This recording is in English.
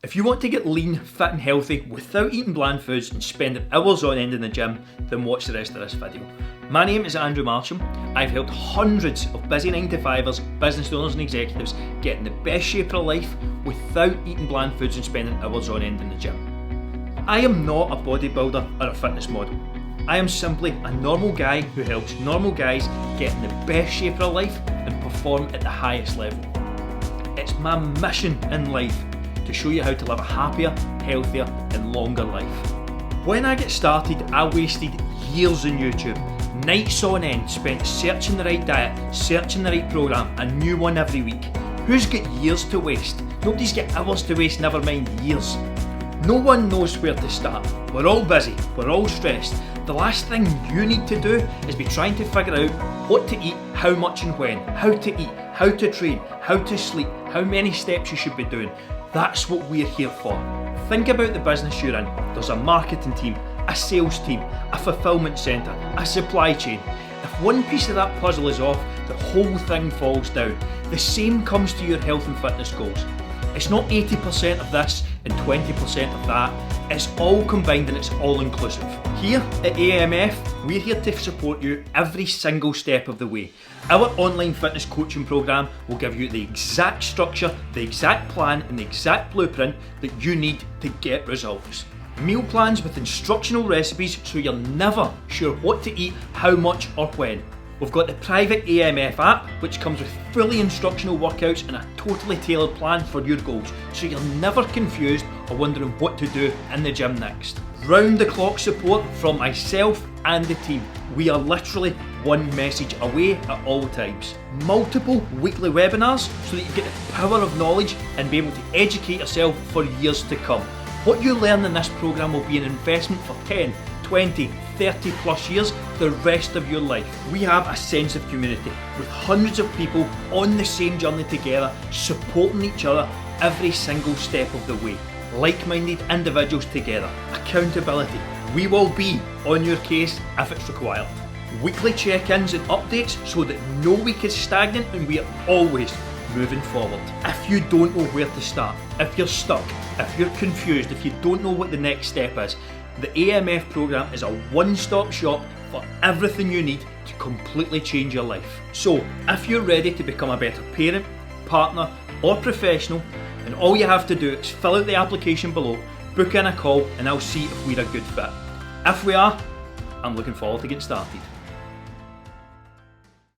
If you want to get lean, fit and healthy without eating bland foods and spending hours on end in the gym, then watch the rest of this video. My name is Andrew Marsham. I've helped hundreds of busy 9-to-5ers, business owners and executives get in the best shape of their life without eating bland foods and spending hours on end in the gym. I am not a bodybuilder or a fitness model. I am simply a normal guy who helps normal guys get in the best shape of their life and perform at the highest level. It's my mission in life to show you how to live a happier, healthier and longer life. When I get started, I wasted years on YouTube, nights on end spent searching the right diet, searching the right program, a new one every week. Who's got years to waste? Nobody's got hours to waste, never mind years. No one knows where to start. We're all busy, we're all stressed. The last thing you need to do is be trying to figure out what to eat, how much and when, how to eat, how to train, how to sleep, how many steps you should be doing. That's what we're here for. Think about the business you're in. There's a marketing team, a sales team, a fulfillment centre, a supply chain. If one piece of that puzzle is off, the whole thing falls down. The same comes to your health and fitness goals. It's not 80% of this and 20% of that. It's all combined and it's all inclusive. Here at AMF, we're here to support you every single step of the way. Our online fitness coaching program will give you the exact structure, the exact plan and the exact blueprint that you need to get results. Meal plans with instructional recipes so you're never sure what to eat, how much or when. We've got the private AMF app, which comes with fully instructional workouts and a totally tailored plan for your goals, so you're never confused or wondering what to do in the gym next. Round the clock support from myself and the team. We are literally one message away at all times. Multiple weekly webinars so that you get the power of knowledge and be able to educate yourself for years to come. What you learn in this program will be an investment for 10, 20, 30 plus years, the rest of your life. We have a sense of community with hundreds of people on the same journey together, supporting each other every single step of the way. Like-minded individuals together. Accountability. We will be on your case if it's required. Weekly check-ins and updates so that no week is stagnant and we are always moving forward. If you don't know where to start, if you're stuck, if you're confused, if you don't know what the next step is, the AMF program is a one-stop shop for everything you need to completely change your life. So, if you're ready to become a better parent, partner or professional, then all you have to do is fill out the application below, book in a call and I'll see if we're a good fit. If we are, I'm looking forward to getting started.